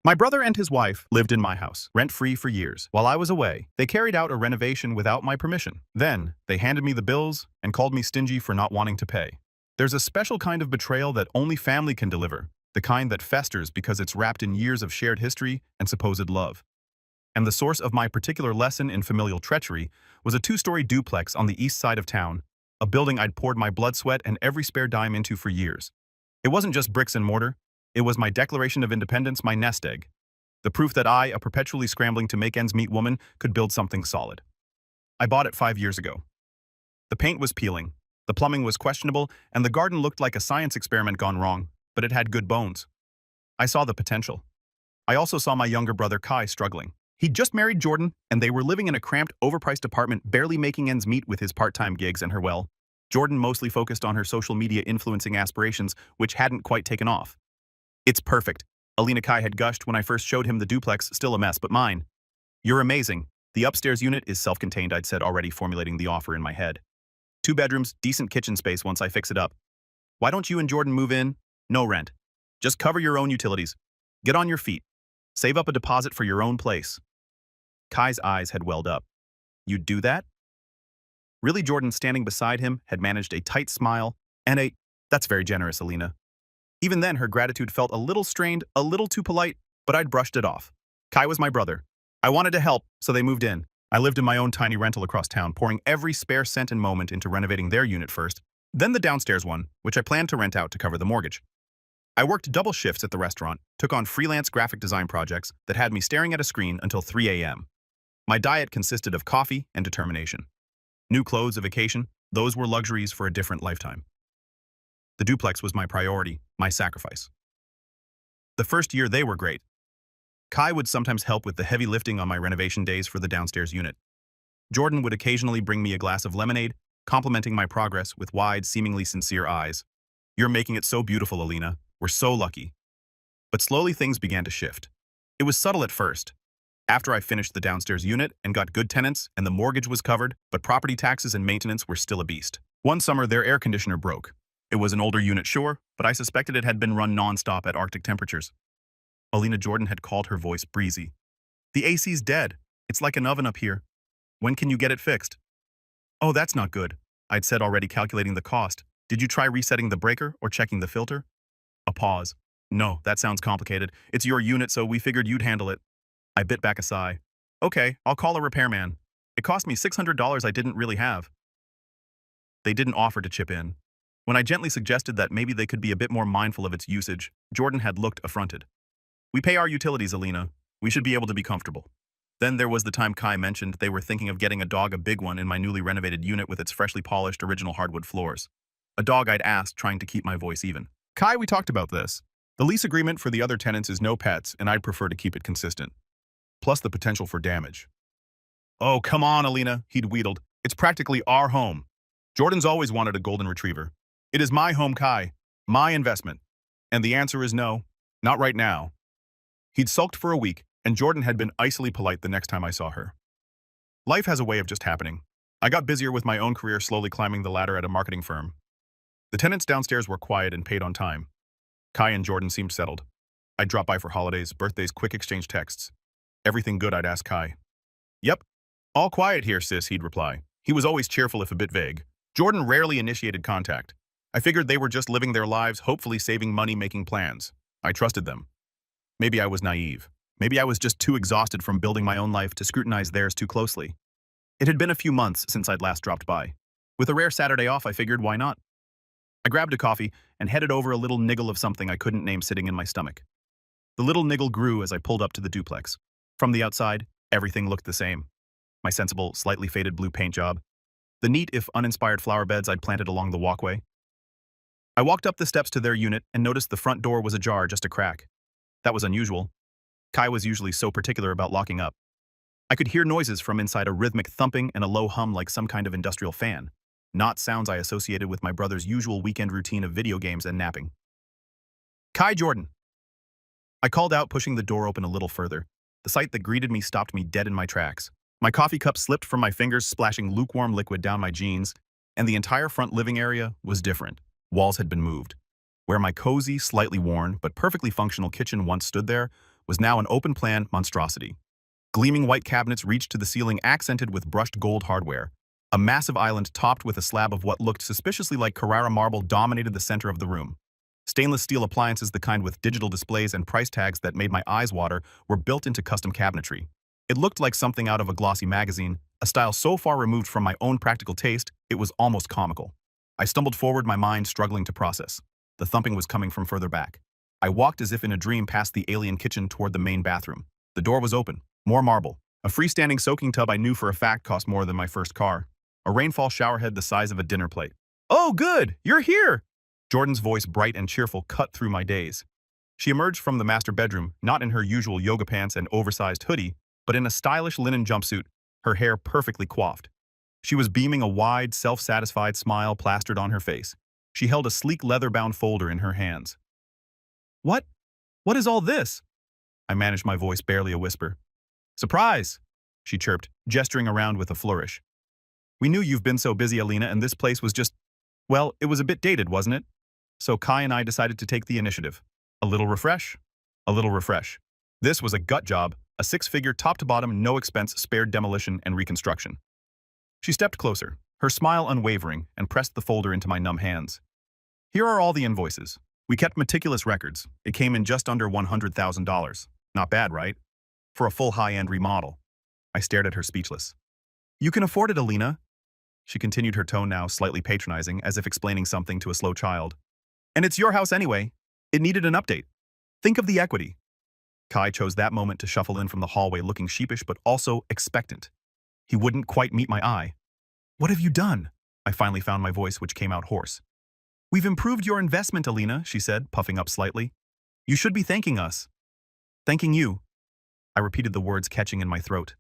My brother and his wife lived in my house, rent-free for years. While I was away, they carried out a renovation without my permission. Then, they handed me the bills and called me stingy for not wanting to pay. There's a special kind of betrayal that only family can deliver, the kind that festers because it's wrapped in years of shared history and supposed love. And the source of my particular lesson in familial treachery was a two-story duplex on the east side of town, a building I'd poured my blood, sweat, and every spare dime into for years. It wasn't just bricks and mortar. It was my Declaration of Independence, my nest egg. The proof that I, a perpetually scrambling to make ends meet woman, could build something solid. I bought it 5 years ago. The paint was peeling, the plumbing was questionable, and the garden looked like a science experiment gone wrong, but it had good bones. I saw the potential. I also saw my younger brother Kai struggling. He'd just married Jordan, and they were living in a cramped, overpriced apartment, barely making ends meet with his part-time gigs and her Jordan mostly focused on her social media influencing aspirations, which hadn't quite taken off. "It's perfect," Alina Kai had gushed when I first showed him the duplex, still a mess, but mine. "You're amazing. The upstairs unit is self-contained," I'd said, already formulating the offer in my head. 2 bedrooms, decent kitchen space once I fix it up. "Why don't you and Jordan move in? No rent. Just cover your own utilities. Get on your feet. Save up a deposit for your own place." Kai's eyes had welled up. "You'd do that?" Really, Jordan, standing beside him, had managed a tight smile and "That's very generous, Alina." Even then, her gratitude felt a little strained, a little too polite, but I'd brushed it off. Kai was my brother. I wanted to help, so they moved in. I lived in my own tiny rental across town, pouring every spare cent and moment into renovating their unit first, then the downstairs one, which I planned to rent out to cover the mortgage. I worked double shifts at the restaurant, took on freelance graphic design projects that had me staring at a screen until 3 a.m. My diet consisted of coffee and determination. New clothes, a vacation, those were luxuries for a different lifetime. The duplex was my priority, my sacrifice. The first year they were great. Kai would sometimes help with the heavy lifting on my renovation days for the downstairs unit. Jordan would occasionally bring me a glass of lemonade, complimenting my progress with wide, seemingly sincere eyes. "You're making it so beautiful, Alina. We're so lucky." But slowly things began to shift. It was subtle at first. After I finished the downstairs unit and got good tenants and the mortgage was covered, but property taxes and maintenance were still a beast. One summer, their air conditioner broke. It was an older unit, sure, but I suspected it had been run non-stop at Arctic temperatures. Alina, Jordan had called, her voice breezy. "The AC's dead. It's like an oven up here. When can you get it fixed?" "Oh, that's not good," I'd said, already calculating the cost. "Did you try resetting the breaker or checking the filter?" A pause. "No, that sounds complicated. It's your unit, so we figured you'd handle it." I bit back a sigh. "Okay, I'll call a repairman. It cost me $600 I didn't really have." They didn't offer to chip in. When I gently suggested that maybe they could be a bit more mindful of its usage, Jordan had looked affronted. "We pay our utilities, Alina. We should be able to be comfortable." Then there was the time Kai mentioned they were thinking of getting a dog, a big one, in my newly renovated unit with its freshly polished original hardwood floors. A dog, I'd asked, trying to keep my voice even. "Kai, we talked about this. The lease agreement for the other tenants is no pets, and I'd prefer to keep it consistent. Plus the potential for damage." "Oh, come on, Alina," he'd wheedled. "It's practically our home. Jordan's always wanted a golden retriever. It is my home, Kai. My investment. And the answer is no. Not right now." He'd sulked for a week, and Jordan had been icily polite the next time I saw her. Life has a way of just happening. I got busier with my own career, slowly climbing the ladder at a marketing firm. The tenants downstairs were quiet and paid on time. Kai and Jordan seemed settled. I'd drop by for holidays, birthdays, quick exchange texts. "Everything good?" I'd ask Kai. "Yep. All quiet here, sis," he'd reply. He was always cheerful if a bit vague. Jordan rarely initiated contact. I figured they were just living their lives, hopefully saving money, making plans. I trusted them. Maybe I was naive. Maybe I was just too exhausted from building my own life to scrutinize theirs too closely. It had been a few months since I'd last dropped by. With a rare Saturday off, I figured, why not? I grabbed a coffee and headed over, a little niggle of something I couldn't name sitting in my stomach. The little niggle grew as I pulled up to the duplex. From the outside, everything looked the same. My sensible, slightly faded blue paint job. The neat, if uninspired, flower beds I'd planted along the walkway. I walked up the steps to their unit and noticed the front door was ajar, just a crack. That was unusual. Kai was usually so particular about locking up. I could hear noises from inside, a rhythmic thumping and a low hum like some kind of industrial fan. Not sounds I associated with my brother's usual weekend routine of video games and napping. "Kai, Jordan!" I called out, pushing the door open a little further. The sight that greeted me stopped me dead in my tracks. My coffee cup slipped from my fingers, splashing lukewarm liquid down my jeans, and the entire front living area was different. Walls had been moved. Where my cozy, slightly worn, but perfectly functional kitchen once stood there, was now an open-plan monstrosity. Gleaming white cabinets reached to the ceiling accented with brushed gold hardware. A massive island topped with a slab of what looked suspiciously like Carrara marble dominated the center of the room. Stainless steel appliances, the kind with digital displays and price tags that made my eyes water, were built into custom cabinetry. It looked like something out of a glossy magazine, a style so far removed from my own practical taste, it was almost comical. I stumbled forward, my mind struggling to process. The thumping was coming from further back. I walked as if in a dream past the alien kitchen toward the main bathroom. The door was open. More marble. A freestanding soaking tub I knew for a fact cost more than my first car. A rainfall showerhead the size of a dinner plate. "Oh, good! You're here!" Jordan's voice, bright and cheerful, cut through my daze. She emerged from the master bedroom, not in her usual yoga pants and oversized hoodie, but in a stylish linen jumpsuit, her hair perfectly coiffed. She was beaming a wide, self-satisfied smile plastered on her face. She held a sleek leather-bound folder in her hands. "What? What is all this?" I managed my voice barely a whisper. "Surprise!" she chirped, gesturing around with a flourish. "We knew you've been so busy, Alina, and this place was just, well, it was a bit dated, wasn't it? So Kai and I decided to take the initiative. A little refresh? A little refresh. This was a gut job, a six-figure top-to-bottom, no-expense spared demolition and reconstruction." She stepped closer, her smile unwavering, and pressed the folder into my numb hands. "Here are all the invoices. We kept meticulous records. It came in just under $100,000. Not bad, right? For a full high-end remodel." I stared at her speechless. "You can afford it, Alina." She continued, her tone now slightly patronizing, as if explaining something to a slow child. "And it's your house anyway. It needed an update. Think of the equity." Kai chose that moment to shuffle in from the hallway, looking sheepish but also expectant. He wouldn't quite meet my eye. "What have you done?" I finally found my voice, which came out hoarse. "We've improved your investment, Alina," she said, puffing up slightly. "You should be thanking us." "Thanking you." I repeated the words, catching in my throat.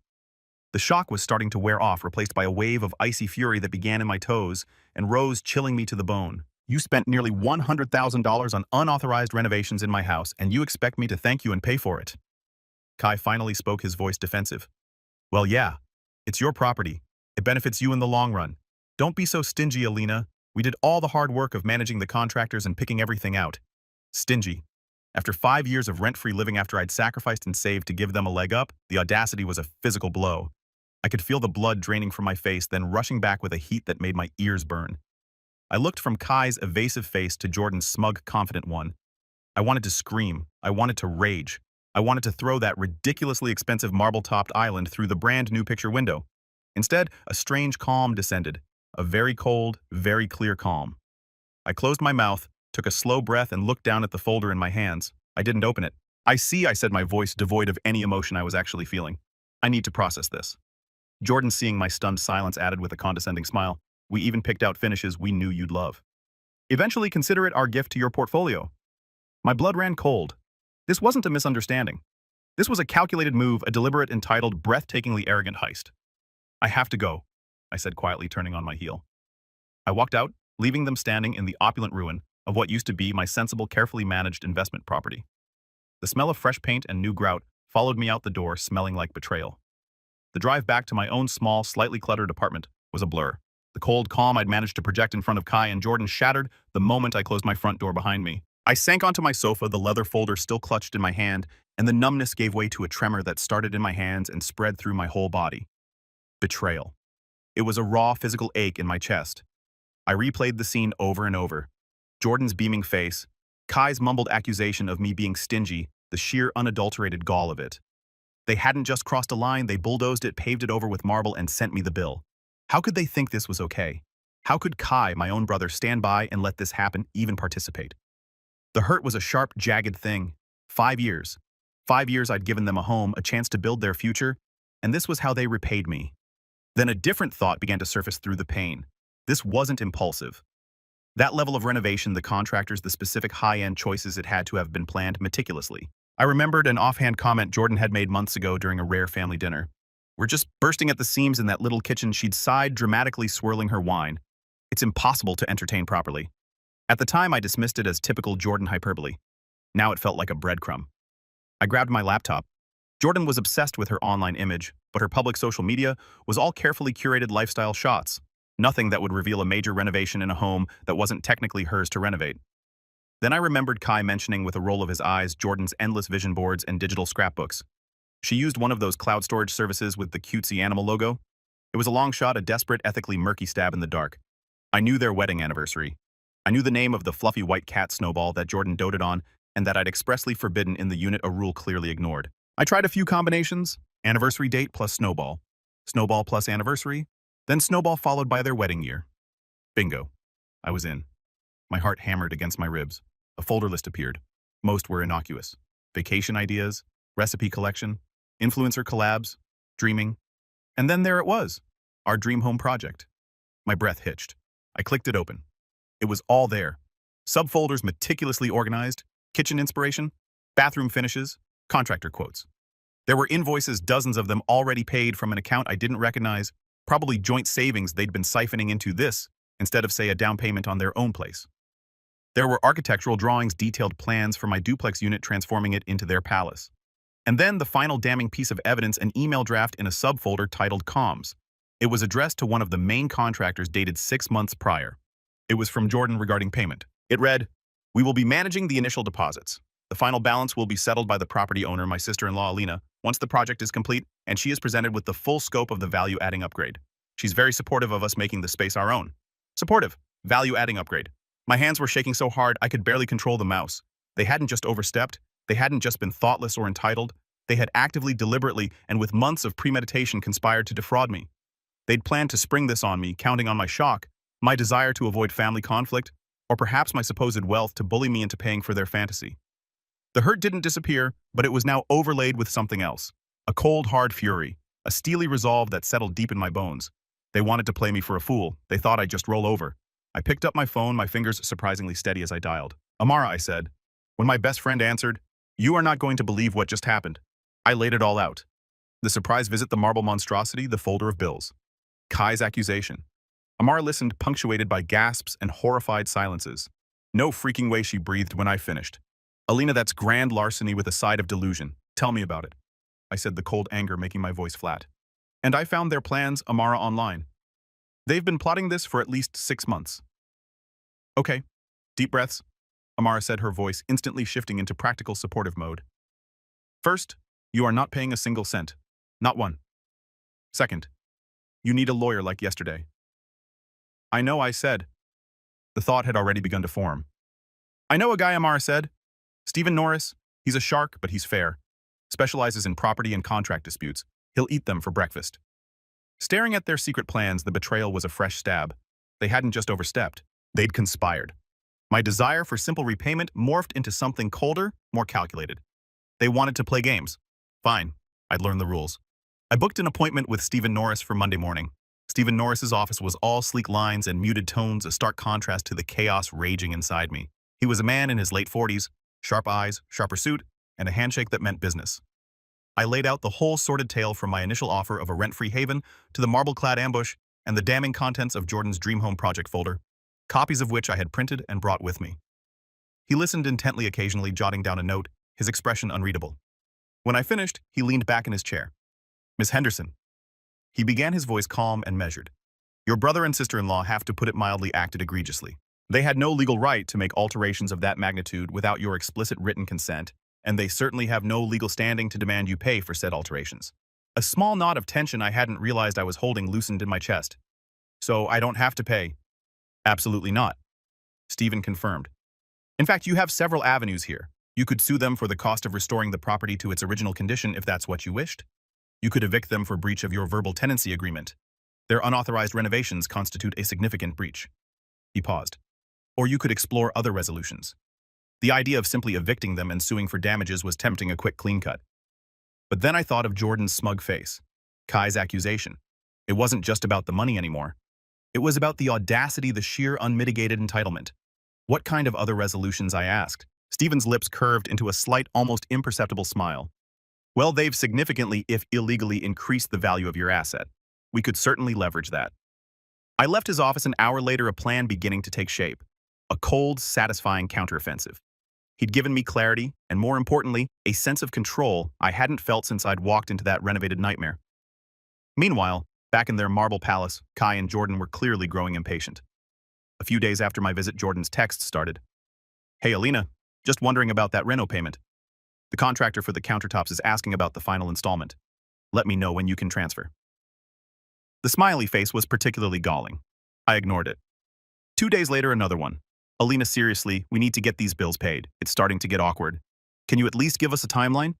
The shock was starting to wear off, replaced by a wave of icy fury that began in my toes and rose, chilling me to the bone. "You spent nearly $100,000 on unauthorized renovations in my house, and you expect me to thank you and pay for it." Kai finally spoke, his voice defensive. "Well, yeah. It's your property. It benefits you in the long run. Don't be so stingy, Alina. We did all the hard work of managing the contractors and picking everything out." Stingy. After 5 years of rent-free living after I'd sacrificed and saved to give them a leg up, the audacity was a physical blow. I could feel the blood draining from my face, then rushing back with a heat that made my ears burn. I looked from Kai's evasive face to Jordan's smug, confident one. I wanted to scream. I wanted to rage. I wanted to throw that ridiculously expensive marble-topped island through the brand-new picture window. Instead, a strange calm descended. A very cold, very clear calm. I closed my mouth, took a slow breath, and looked down at the folder in my hands. I didn't open it. "I see," I said, my voice devoid of any emotion I was actually feeling. "I need to process this." Jordan, seeing my stunned silence, added with a condescending smile, "We even picked out finishes we knew you'd love. Eventually, consider it our gift to your portfolio." My blood ran cold. This wasn't a misunderstanding. This was a calculated move, a deliberate, entitled, breathtakingly arrogant heist. "I have to go," I said quietly, turning on my heel. I walked out, leaving them standing in the opulent ruin of what used to be my sensible, carefully managed investment property. The smell of fresh paint and new grout followed me out the door, smelling like betrayal. The drive back to my own small, slightly cluttered apartment was a blur. The cold calm I'd managed to project in front of Kai and Jordan shattered the moment I closed my front door behind me. I sank onto my sofa, the leather folder still clutched in my hand, and the numbness gave way to a tremor that started in my hands and spread through my whole body. Betrayal. It was a raw, physical ache in my chest. I replayed the scene over and over. Jordan's beaming face, Kai's mumbled accusation of me being stingy, the sheer unadulterated gall of it. They hadn't just crossed a line, they bulldozed it, paved it over with marble, and sent me the bill. How could they think this was okay? How could Kai, my own brother, stand by and let this happen, even participate? The hurt was a sharp, jagged thing. 5 years. 5 years I'd given them a home, a chance to build their future, and this was how they repaid me. Then a different thought began to surface through the pain. This wasn't impulsive. That level of renovation, the contractors, the specific high-end choices, it had to have been planned meticulously. I remembered an offhand comment Jordan had made months ago during a rare family dinner. "We're just bursting at the seams in that little kitchen," she'd sighed, dramatically swirling her wine. "It's impossible to entertain properly." At the time, I dismissed it as typical Jordan hyperbole. Now it felt like a breadcrumb. I grabbed my laptop. Jordan was obsessed with her online image, but her public social media was all carefully curated lifestyle shots. Nothing that would reveal a major renovation in a home that wasn't technically hers to renovate. Then I remembered Kai mentioning with a roll of his eyes Jordan's endless vision boards and digital scrapbooks. She used one of those cloud storage services with the cutesy animal logo. It was a long shot, a desperate, ethically murky stab in the dark. I knew their wedding anniversary. I knew the name of the fluffy white cat Snowball that Jordan doted on and that I'd expressly forbidden in the unit, a rule clearly ignored. I tried a few combinations: anniversary date plus Snowball, Snowball plus anniversary, then Snowball followed by their wedding year. Bingo. I was in. My heart hammered against my ribs. A folder list appeared. Most were innocuous. Vacation ideas, recipe collection, influencer collabs, dreaming. And then there it was, our dream home project. My breath hitched. I clicked it open. It was all there. Subfolders meticulously organized, kitchen inspiration, bathroom finishes, contractor quotes. There were invoices, dozens of them already paid from an account I didn't recognize, probably joint savings they'd been siphoning into this instead of, say, a down payment on their own place. There were architectural drawings, detailed plans for my duplex unit, transforming it into their palace. And then the final damning piece of evidence, an email draft in a subfolder titled Comms. It was addressed to one of the main contractors, dated 6 months prior. It was from Jordan regarding payment. It read, "We will be managing the initial deposits. The final balance will be settled by the property owner, my sister-in-law Alina, once the project is complete and she is presented with the full scope of the value-adding upgrade. She's very supportive of us making the space our own." Supportive. Value-adding upgrade. My hands were shaking so hard I could barely control the mouse. They hadn't just overstepped. They hadn't just been thoughtless or entitled. They had actively, deliberately, and with months of premeditation conspired to defraud me. They'd planned to spring this on me, counting on my shock, my desire to avoid family conflict, or perhaps my supposed wealth to bully me into paying for their fantasy. The hurt didn't disappear, but it was now overlaid with something else. A cold, hard fury, a steely resolve that settled deep in my bones. They wanted to play me for a fool. They thought I'd just roll over. I picked up my phone, my fingers surprisingly steady as I dialed. "Amara," I said. When my best friend answered, "You are not going to believe what just happened." I laid it all out. The surprise visit, the marble monstrosity, the folder of bills. Kai's accusation. Amara listened, punctuated by gasps and horrified silences. No freaking way, she breathed when I finished. "Alina, that's grand larceny with a side of delusion. Tell me about it," I said, the cold anger making my voice flat. "And I found their plans, Amara, online. They've been plotting this for at least 6 months." "Okay, deep breaths," Amara said, her voice instantly shifting into practical supportive mode. "First, you are not paying a single cent. Not one. Second, you need a lawyer like yesterday." "I know," I said. The thought had already begun to form. "I know a guy," Amara said. "Stephen Norris. He's a shark, but he's fair. Specializes in property and contract disputes. He'll eat them for breakfast." Staring at their secret plans, the betrayal was a fresh stab. They hadn't just overstepped. They'd conspired. My desire for simple repayment morphed into something colder, more calculated. They wanted to play games. Fine. I'd learn the rules. I booked an appointment with Stephen Norris for Monday morning. Stephen Norris's office was all sleek lines and muted tones, a stark contrast to the chaos raging inside me. He was a man in his late 40s, sharp eyes, sharper suit, and a handshake that meant business. I laid out the whole sordid tale from my initial offer of a rent-free haven to the marble-clad ambush and the damning contents of Jordan's Dream Home Project folder, copies of which I had printed and brought with me. He listened intently, occasionally jotting down a note, his expression unreadable. When I finished, he leaned back in his chair. "Miss Henderson," he began, his voice calm and measured, "your brother and sister-in-law, have to put it mildly, acted egregiously. They had no legal right to make alterations of that magnitude without your explicit written consent, and they certainly have no legal standing to demand you pay for said alterations." A small knot of tension I hadn't realized I was holding loosened in my chest. "So I don't have to pay?" "Absolutely not," Stephen confirmed. "In fact, you have several avenues here. You could sue them for the cost of restoring the property to its original condition if that's what you wished. You could evict them for breach of your verbal tenancy agreement. Their unauthorized renovations constitute a significant breach." He paused. "Or you could explore other resolutions." The idea of simply evicting them and suing for damages was tempting, a quick clean cut. But then I thought of Jordan's smug face, Kai's accusation. It wasn't just about the money anymore. It was about the audacity, the sheer unmitigated entitlement. What kind of other resolutions, I asked. Stephen's lips curved into a slight, almost imperceptible smile. "Well, they've significantly, if illegally, increased the value of your asset. We could certainly leverage that." I left his office an hour later, a plan beginning to take shape. A cold, satisfying counteroffensive. He'd given me clarity, and more importantly, a sense of control I hadn't felt since I'd walked into that renovated nightmare. Meanwhile, back in their marble palace, Kai and Jordan were clearly growing impatient. A few days after my visit, Jordan's texts started. Hey, Alina, just wondering about that reno payment. The contractor for the countertops is asking about the final installment. Let me know when you can transfer. The smiley face was particularly galling. I ignored it. 2 days later, another one. Alina, seriously, we need to get these bills paid. It's starting to get awkward. Can you at least give us a timeline?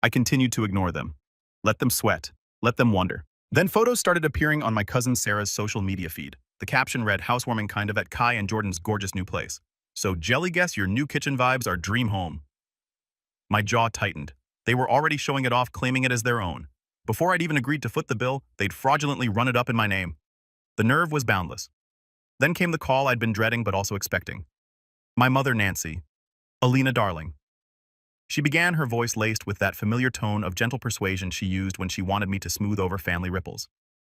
I continued to ignore them. Let them sweat. Let them wonder. Then photos started appearing on my cousin Sarah's social media feed. The caption read, housewarming kind of at Kai and Jordan's gorgeous new place. So jelly guess your new kitchen vibes are dream home. My jaw tightened. They were already showing it off, claiming it as their own. Before I'd even agreed to foot the bill, they'd fraudulently run it up in my name. The nerve was boundless. Then came the call I'd been dreading but also expecting. My mother, Nancy. Alina, darling. She began, her voice laced with that familiar tone of gentle persuasion she used when she wanted me to smooth over family ripples.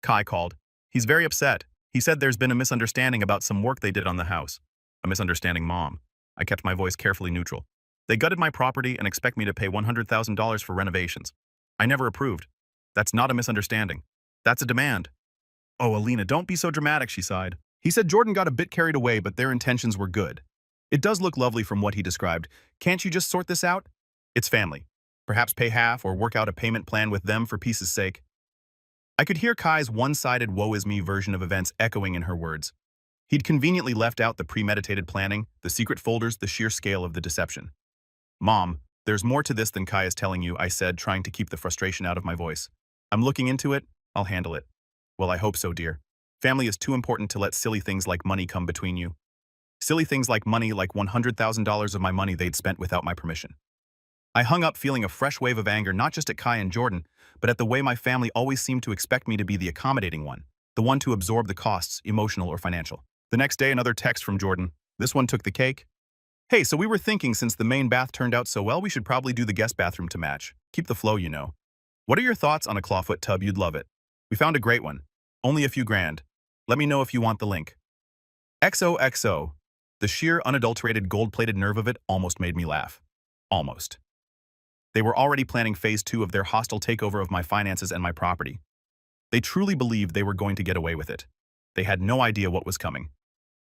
Kai called. He's very upset. He said there's been a misunderstanding about some work they did on the house. A misunderstanding, Mom. I kept my voice carefully neutral. They gutted my property and expect me to pay $100,000 for renovations. I never approved. That's not a misunderstanding. That's a demand. Oh, Alina, don't be so dramatic, she sighed. He said Jordan got a bit carried away, but their intentions were good. It does look lovely from what he described. Can't you just sort this out? It's family. Perhaps pay half or work out a payment plan with them for peace's sake. I could hear Kai's one-sided woe-is-me version of events echoing in her words. He'd conveniently left out the premeditated planning, the secret folders, the sheer scale of the deception. Mom, there's more to this than Kai is telling you, I said, trying to keep the frustration out of my voice. I'm looking into it. I'll handle it. Well, I hope so, dear. Family is too important to let silly things like money come between you. Silly things like money, like $100,000 of my money they'd spent without my permission. I hung up feeling a fresh wave of anger not just at Kai and Jordan, but at the way my family always seemed to expect me to be the accommodating one, the one to absorb the costs, emotional or financial. The next day, another text from Jordan. This one took the cake. Hey, so we were thinking since the main bath turned out so well, we should probably do the guest bathroom to match. Keep the flow, you know. What are your thoughts on a clawfoot tub? You'd love it. We found a great one. Only a few grand. Let me know if you want the link. XOXO. The sheer, unadulterated, gold-plated nerve of it almost made me laugh. Almost. They were already planning phase 2 of their hostile takeover of my finances and my property. They truly believed they were going to get away with it. They had no idea what was coming.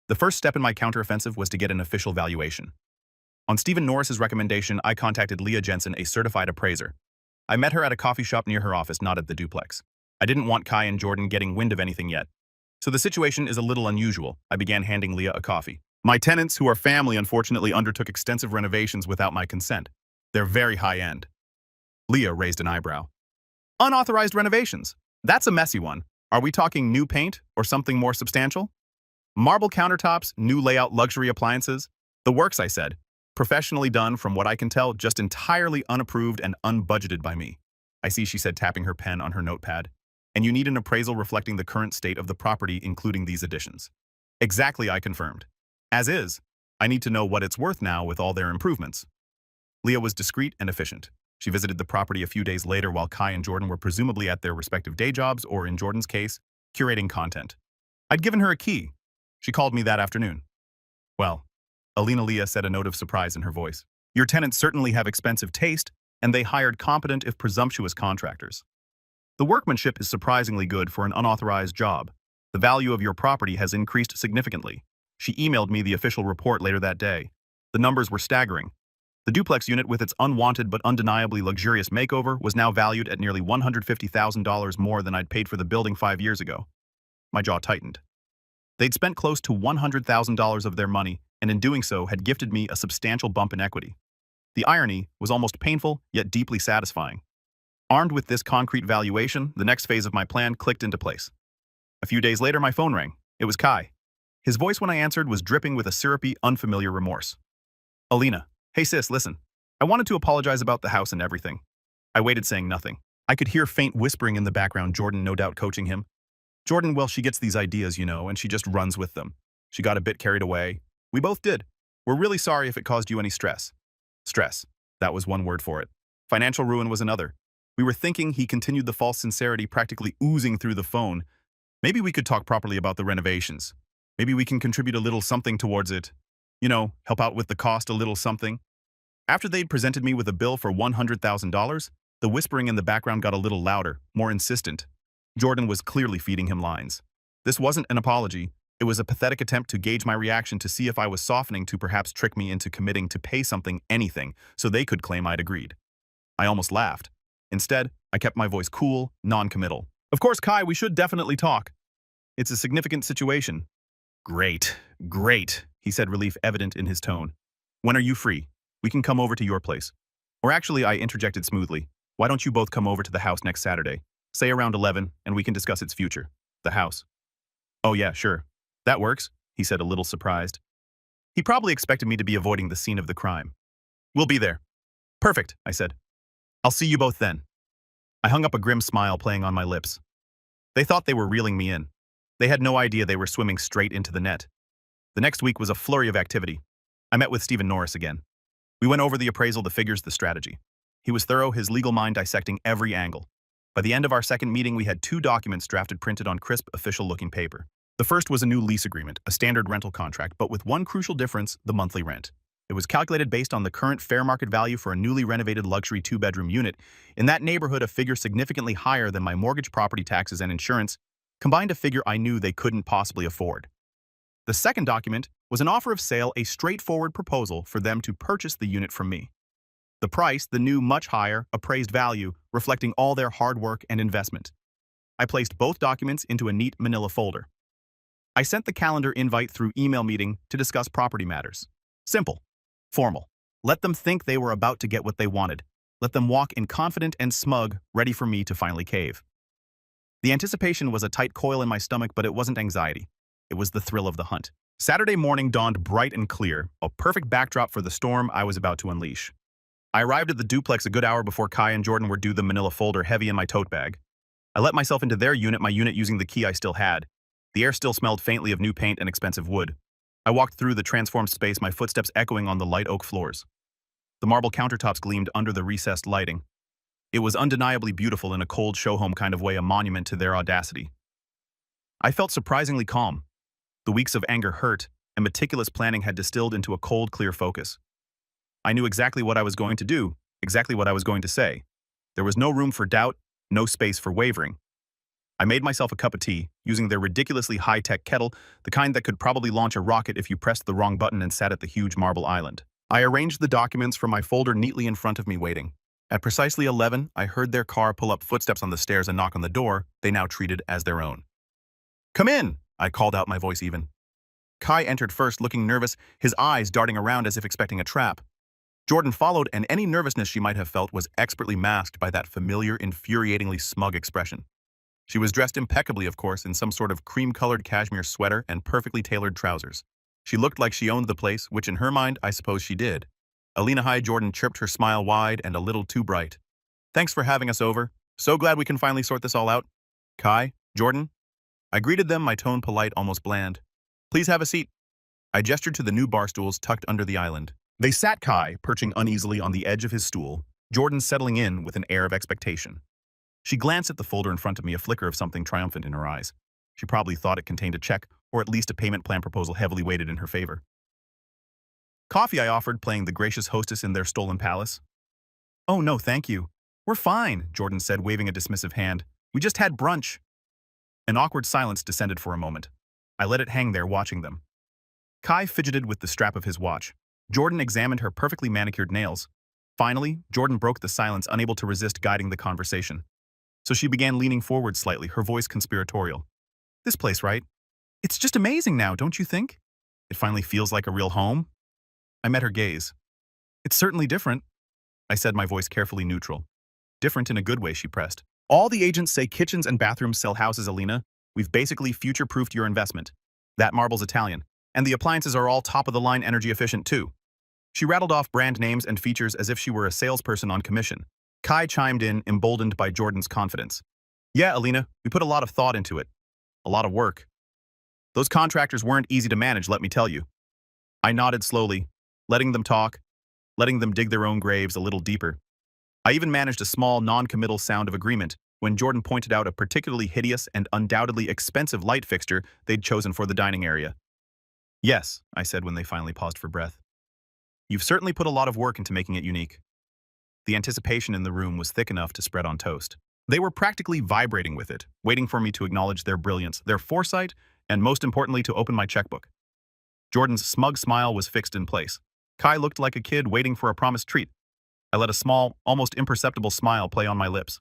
The first step in my counteroffensive was to get an official valuation. On Stephen Norris's recommendation, I contacted Leah Jensen, a certified appraiser. I met her at a coffee shop near her office, not at the duplex. I didn't want Kai and Jordan getting wind of anything yet. So the situation is a little unusual. I began handing Leah a coffee. My tenants, who are family, unfortunately undertook extensive renovations without my consent. They're very high-end. Leah raised an eyebrow. Unauthorized renovations. That's a messy one. Are we talking new paint or something more substantial? Marble countertops, new layout, luxury appliances. The works, I said. Professionally done, from what I can tell, just entirely unapproved and unbudgeted by me. I see, she said, tapping her pen on her notepad. And you need an appraisal reflecting the current state of the property, including these additions. Exactly, I confirmed. As is, I need to know what it's worth now with all their improvements. Leah was discreet and efficient. She visited the property a few days later while Kai and Jordan were presumably at their respective day jobs, or in Jordan's case, curating content. I'd given her a key. She called me that afternoon. Well, Alina, Leah said, a note of surprise in her voice. Your tenants certainly have expensive taste, and they hired competent if presumptuous contractors. The workmanship is surprisingly good for an unauthorized job. The value of your property has increased significantly. She emailed me the official report later that day. The numbers were staggering. The duplex unit, with its unwanted but undeniably luxurious makeover, was now valued at nearly $150,000 more than I'd paid for the building 5 years ago. My jaw tightened. They'd spent close to $100,000 of their money, and in doing so had gifted me a substantial bump in equity. The irony was almost painful, yet deeply satisfying. Armed with this concrete valuation, the next phase of my plan clicked into place. A few days later, my phone rang. It was Kai. His voice when I answered was dripping with a syrupy, unfamiliar remorse. Alina. Hey sis, listen. I wanted to apologize about the house and everything. I waited, saying nothing. I could hear faint whispering in the background, Jordan no doubt coaching him. Jordan, well, she gets these ideas, you know, and she just runs with them. She got a bit carried away. We both did. We're really sorry if it caused you any stress. Stress. That was one word for it. Financial ruin was another. We were thinking, he continued, the false sincerity practically oozing through the phone. Maybe we could talk properly about the renovations. Maybe we can contribute a little something towards it. You know, help out with the cost, a little something. After they'd presented me with a bill for $100,000, the whispering in the background got a little louder, more insistent. Jordan was clearly feeding him lines. This wasn't an apology. It was a pathetic attempt to gauge my reaction to see if I was softening to perhaps trick me into committing to pay something, anything, so they could claim I'd agreed. I almost laughed. Instead, I kept my voice cool, non-committal. Of course, Kai, we should definitely talk. It's a significant situation. Great, great, he said, relief evident in his tone. When are you free? We can come over to your place. Or actually, I interjected smoothly. Why don't you both come over to the house next Saturday? Say around 11, and we can discuss its future. The house. Oh yeah, sure. That works, he said, a little surprised. He probably expected me to be avoiding the scene of the crime. We'll be there. Perfect, I said. I'll see you both then. I hung up, a grim smile playing on my lips. They thought they were reeling me in. They had no idea they were swimming straight into the net. The next week was a flurry of activity. I met with Stephen Norris again. We went over the appraisal, the figures, the strategy. He was thorough, his legal mind dissecting every angle. By the end of our second meeting, we had 2 documents drafted, printed on crisp, official-looking paper. The first was a new lease agreement, a standard rental contract, but with one crucial difference: the monthly rent. It was calculated based on the current fair market value for a newly renovated luxury 2-bedroom unit. In that neighborhood, a figure significantly higher than my mortgage, property taxes, and insurance, combined a figure I knew they couldn't possibly afford. The second document was an offer of sale, a straightforward proposal for them to purchase the unit from me. The price, the new, much higher, appraised value, reflecting all their hard work and investment. I placed both documents into a neat manila folder. I sent the calendar invite through email meeting to discuss property matters. Simple. Formal. Let them think they were about to get what they wanted. Let them walk in confident and smug, ready for me to finally cave. The anticipation was a tight coil in my stomach, but it wasn't anxiety. It was the thrill of the hunt. Saturday morning dawned bright and clear, a perfect backdrop for the storm I was about to unleash. I arrived at the duplex a good hour before Kai and Jordan were due, the manila folder heavy in my tote bag. I let myself into their unit, my unit using the key I still had. The air still smelled faintly of new paint and expensive wood. I walked through the transformed space, my footsteps echoing on the light oak floors. The marble countertops gleamed under the recessed lighting. It was undeniably beautiful in a cold show-home kind of way, a monument to their audacity. I felt surprisingly calm. The weeks of anger, hurt, and meticulous planning had distilled into a cold, clear focus. I knew exactly what I was going to do, exactly what I was going to say. There was no room for doubt, no space for wavering. I made myself a cup of tea, using their ridiculously high-tech kettle, the kind that could probably launch a rocket if you pressed the wrong button, and sat at the huge marble island. I arranged the documents from my folder neatly in front of me, waiting. At precisely 11, I heard their car pull up, footsteps on the stairs, and knock on the door they now treated as their own. "Come in," I called out, my voice even. Kai entered first, looking nervous, his eyes darting around as if expecting a trap. Jordan followed, and any nervousness she might have felt was expertly masked by that familiar, infuriatingly smug expression. She was dressed impeccably, of course, in some sort of cream-colored cashmere sweater and perfectly tailored trousers. She looked like she owned the place, which in her mind, I suppose she did. Alina, hi, Jordan chirped, her smile wide and a little too bright. Thanks for having us over. So glad we can finally sort this all out. Kai, Jordan. I greeted them, my tone polite, almost bland. Please have a seat. I gestured to the new bar stools tucked under the island. They sat, Kai perching uneasily on the edge of his stool, Jordan settling in with an air of expectation. She glanced at the folder in front of me, a flicker of something triumphant in her eyes. She probably thought it contained a check, or at least a payment plan proposal heavily weighted in her favor. Coffee, I offered, playing the gracious hostess in their stolen palace. Oh no, thank you. We're fine, Jordan said, waving a dismissive hand. We just had brunch. An awkward silence descended for a moment. I let it hang there, watching them. Kai fidgeted with the strap of his watch. Jordan examined her perfectly manicured nails. Finally, Jordan broke the silence, unable to resist guiding the conversation. So she began leaning forward slightly, her voice conspiratorial. This place, right? It's just amazing now, don't you think? It finally feels like a real home. I met her gaze. It's certainly different, I said, my voice carefully neutral. Different in a good way, she pressed. All the agents say kitchens and bathrooms sell houses, Alina. We've basically future-proofed your investment. That marble's Italian. And the appliances are all top-of-the-line, energy efficient too. She rattled off brand names and features as if she were a salesperson on commission. Kai chimed in, emboldened by Jordan's confidence. Yeah, Alina, we put a lot of thought into it. A lot of work. Those contractors weren't easy to manage, let me tell you. I nodded slowly, letting them talk, letting them dig their own graves a little deeper. I even managed a small, non-committal sound of agreement when Jordan pointed out a particularly hideous and undoubtedly expensive light fixture they'd chosen for the dining area. Yes, I said when they finally paused for breath. You've certainly put a lot of work into making it unique. The anticipation in the room was thick enough to spread on toast. They were practically vibrating with it, waiting for me to acknowledge their brilliance, their foresight, and most importantly, to open my checkbook. Jordan's smug smile was fixed in place. Kai looked like a kid waiting for a promised treat. I let a small, almost imperceptible smile play on my lips.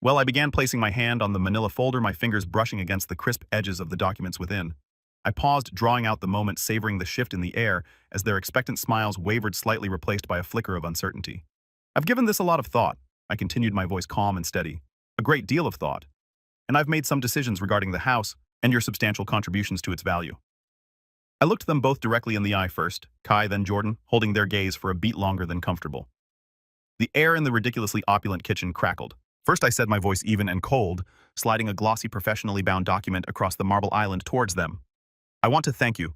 Well, I began placing my hand on the manila folder, my fingers brushing against the crisp edges of the documents within. I paused, drawing out the moment, savoring the shift in the air as their expectant smiles wavered, slightly replaced by a flicker of uncertainty. I've given this a lot of thought, I continued, my voice calm and steady. A great deal of thought. And I've made some decisions regarding the house and your substantial contributions to its value. I looked them both directly in the eye first, Kai then Jordan, holding their gaze for a beat longer than comfortable. The air in the ridiculously opulent kitchen crackled. First I said, my voice even and cold, sliding a glossy, professionally bound document across the marble island towards them. I want to thank you.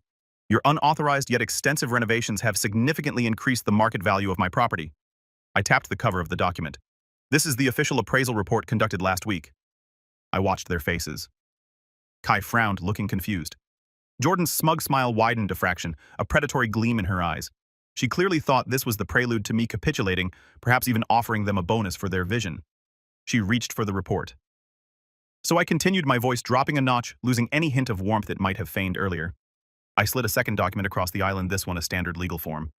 Your unauthorized yet extensive renovations have significantly increased the market value of my property. I tapped the cover of the document. This is the official appraisal report conducted last week. I watched their faces. Kai frowned, looking confused. Jordan's smug smile widened a fraction, a predatory gleam in her eyes. She clearly thought this was the prelude to me capitulating, perhaps even offering them a bonus for their vision. She reached for the report. So I continued, my voice dropping a notch, losing any hint of warmth it might have feigned earlier. I slid a second document across the island, this one a standard legal form.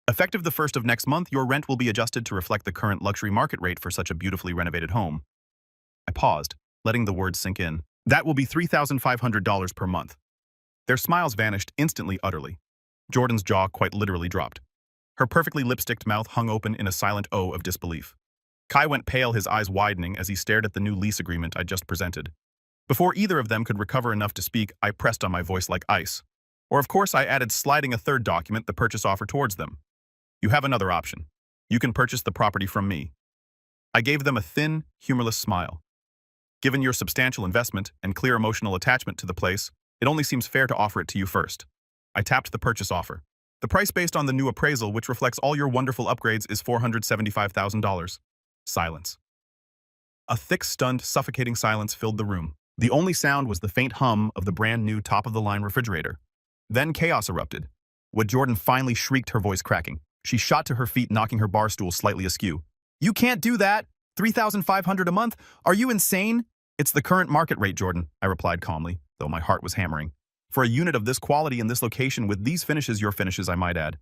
Effective the 1st of next month, your rent will be adjusted to reflect the current luxury market rate for such a beautifully renovated home. I paused, letting the words sink in. That will be $3,500 per month. Their smiles vanished instantly, utterly. Jordan's jaw quite literally dropped. Her perfectly lipsticked mouth hung open in a silent O of disbelief. Kai went pale, his eyes widening as he stared at the new lease agreement I just presented. Before either of them could recover enough to speak, I pressed on my voice like ice. Or of course I added, sliding a third document, the purchase offer, towards them. You have another option. You can purchase the property from me. I gave them a thin, humorless smile. Given your substantial investment and clear emotional attachment to the place, it only seems fair to offer it to you first. I tapped the purchase offer. The price based on the new appraisal, which reflects all your wonderful upgrades, is $475,000. Silence. A thick, stunned, suffocating silence filled the room. The only sound was the faint hum of the brand new top-of-the-line refrigerator. Then chaos erupted. When Jordan finally shrieked, her voice cracking. She shot to her feet, knocking her bar stool slightly askew. You can't do that! $3,500 a month? Are you insane? It's the current market rate, Jordan, I replied calmly, though my heart was hammering. For a unit of this quality in this location with these finishes, your finishes, I might add.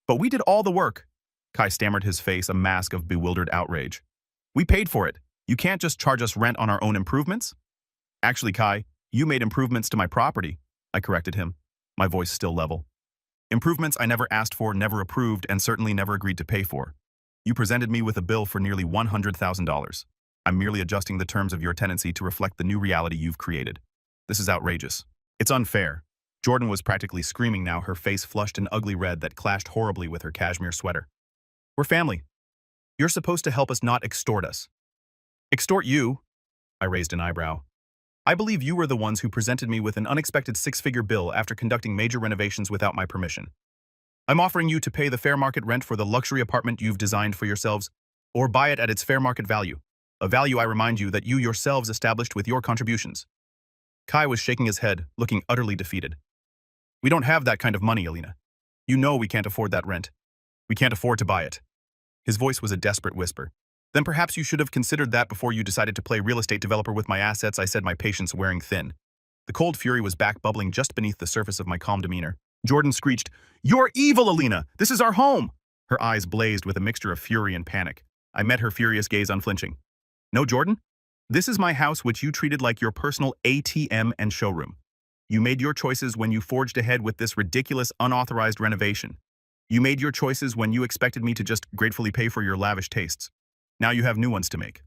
But we did all the work. Kai stammered, his face a mask of bewildered outrage. We paid for it. You can't just charge us rent on our own improvements? Actually, Kai, you made improvements to my property, I corrected him, my voice still level. Improvements I never asked for, never approved, and certainly never agreed to pay for. You presented me with a bill for nearly $100,000. I'm merely adjusting the terms of your tenancy to reflect the new reality you've created. This is outrageous. It's unfair. Jordan was practically screaming now, her face flushed an ugly red that clashed horribly with her cashmere sweater. We're family. You're supposed to help us, not extort us. Extort you? I raised an eyebrow. I believe you were the ones who presented me with an unexpected six-figure bill after conducting major renovations without my permission. I'm offering you to pay the fair market rent for the luxury apartment you've designed for yourselves, or buy it at its fair market value, a value, I remind you, that you yourselves established with your contributions. Kai was shaking his head, looking utterly defeated. We don't have that kind of money, Alina. You know we can't afford that rent. We can't afford to buy it. His voice was a desperate whisper. Then perhaps you should have considered that before you decided to play real estate developer with my assets, I said, my patience wearing thin. The cold fury was back, bubbling just beneath the surface of my calm demeanor. Jordan screeched, "You're evil, Alina! This is our home!" Her eyes blazed with a mixture of fury and panic. I met her furious gaze unflinching. No, Jordan? This is my house, which you treated like your personal ATM and showroom. You made your choices when you forged ahead with this ridiculous, unauthorized renovation. You made your choices when you expected me to just gratefully pay for your lavish tastes. Now you have new ones to make.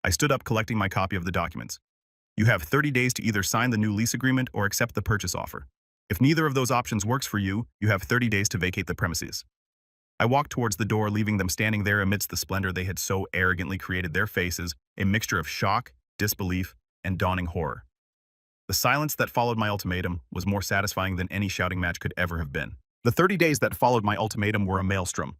I stood up, collecting my copy of the documents. You have 30 days to either sign the new lease agreement or accept the purchase offer. If neither of those options works for you, you have 30 days to vacate the premises. I walked towards the door, leaving them standing there amidst the splendor they had so arrogantly created, their faces a mixture of shock, disbelief, and dawning horror. The silence that followed my ultimatum was more satisfying than any shouting match could ever have been. The 30 days that followed my ultimatum were a maelstrom.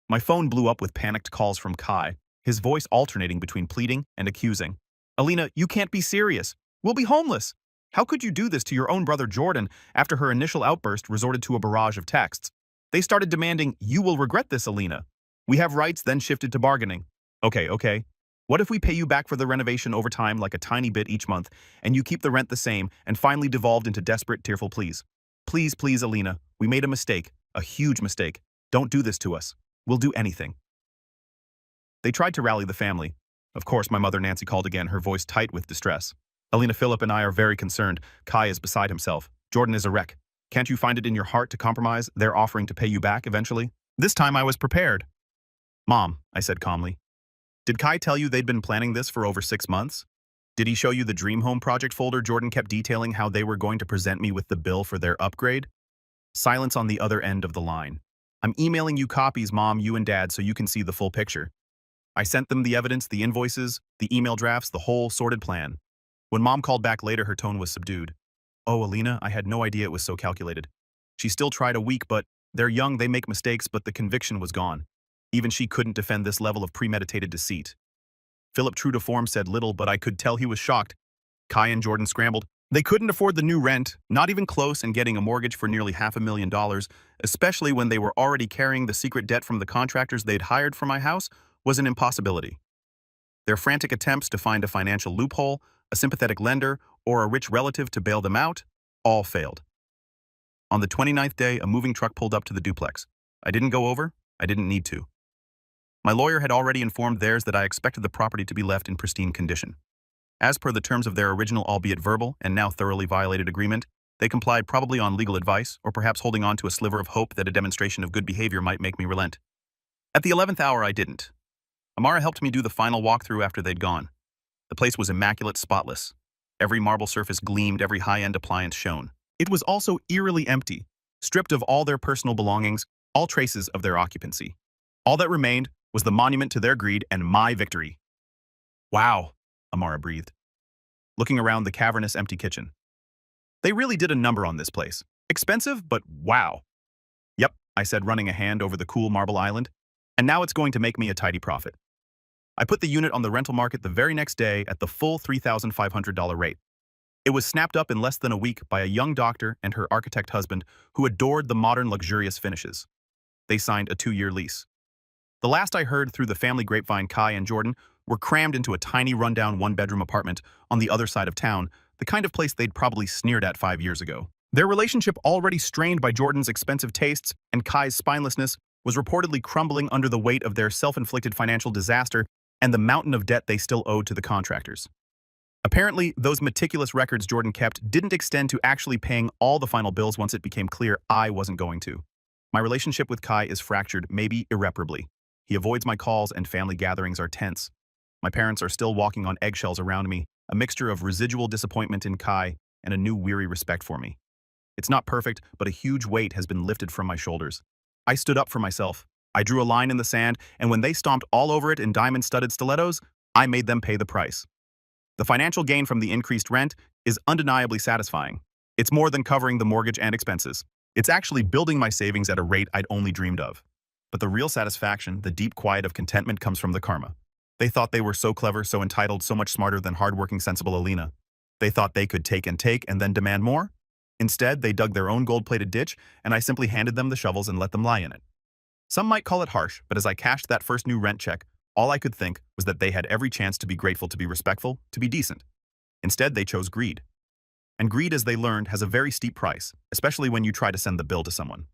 My phone blew up with panicked calls from Kai, his voice alternating between pleading and accusing. Alina, you can't be serious. We'll be homeless. How could you do this to your own brother Jordan after her initial outburst resorted to a barrage of texts? They started demanding, you will regret this, Alina. We have rights, then shifted to bargaining. Okay. What if we pay you back for the renovation over time like a tiny bit each month, and you keep the rent the same, and finally devolved into desperate, tearful pleas? Please, please, Alina, we made a mistake, a huge mistake. Don't do this to us. We'll do anything. They tried to rally the family. Of course, my mother Nancy called again, her voice tight with distress. Alina, Philip, and I are very concerned. Kai is beside himself. Jordan is a wreck. Can't you find it in your heart to compromise? They're offering to pay you back eventually. This time I was prepared. Mom, I said calmly. Did Kai tell you they'd been planning this for over 6 months? Did he show you the Dream Home project folder Jordan kept detailing how they were going to present me with the bill for their upgrade? Silence on the other end of the line. I'm emailing you copies, Mom, you and Dad, so you can see the full picture. I sent them the evidence, the invoices, the email drafts, the whole sorted plan. When Mom called back later, her tone was subdued. Oh, Alina, I had no idea it was so calculated. She still tried a week, but they're young, they make mistakes, but the conviction was gone. Even she couldn't defend this level of premeditated deceit. Philip, true to form, said little, but I could tell he was shocked. Kai and Jordan scrambled. They couldn't afford the new rent, not even close, and getting a mortgage for nearly $500,000, especially when they were already carrying the secret debt from the contractors they'd hired for my house, was an impossibility. Their frantic attempts to find a financial loophole, a sympathetic lender, or a rich relative to bail them out, all failed. On the 29th day, a moving truck pulled up to the duplex. I didn't go over. I didn't need to. My lawyer had already informed theirs that I expected the property to be left in pristine condition. As per the terms of their original, albeit verbal, and now thoroughly violated agreement, they complied, probably on legal advice, or perhaps holding on to a sliver of hope that a demonstration of good behavior might make me relent. At the 11th hour, I didn't. Amara helped me do the final walkthrough after they'd gone. The place was immaculate, spotless. Every marble surface gleamed, every high-end appliance shone. It was also eerily empty, stripped of all their personal belongings, all traces of their occupancy. All that remained was the monument to their greed and my victory. Wow, Amara breathed, looking around the cavernous, empty kitchen. They really did a number on this place. Expensive, but wow. Yep, I said, running a hand over the cool marble island. And now it's going to make me a tidy profit. I put the unit on the rental market the very next day at the full $3,500 rate. It was snapped up in less than a week by a young doctor and her architect husband who adored the modern, luxurious finishes. They signed a 2-year lease. The last I heard through the family grapevine, Kai and Jordan were crammed into a tiny, rundown 1-bedroom apartment on the other side of town, the kind of place they'd probably sneered at 5 years ago. Their relationship, already strained by Jordan's expensive tastes and Kai's spinelessness, was reportedly crumbling under the weight of their self-inflicted financial disaster and the mountain of debt they still owed to the contractors. Apparently, those meticulous records Jordan kept didn't extend to actually paying all the final bills once it became clear I wasn't going to. My relationship with Kai is fractured, maybe irreparably. He avoids my calls and family gatherings are tense. My parents are still walking on eggshells around me, a mixture of residual disappointment in Kai and a new weary respect for me. It's not perfect, but a huge weight has been lifted from my shoulders. I stood up for myself. I drew a line in the sand, and when they stomped all over it in diamond-studded stilettos, I made them pay the price. The financial gain from the increased rent is undeniably satisfying. It's more than covering the mortgage and expenses. It's actually building my savings at a rate I'd only dreamed of. But the real satisfaction, the deep quiet of contentment, comes from the karma. They thought they were so clever, so entitled, so much smarter than hardworking, sensible Alina. They thought they could take and then demand more. Instead, they dug their own gold-plated ditch, and I simply handed them the shovels and let them lie in it. Some might call it harsh, but as I cashed that first new rent check, all I could think was that they had every chance to be grateful, to be respectful, to be decent. Instead, they chose greed. And greed, as they learned, has a very steep price, especially when you try to send the bill to someone.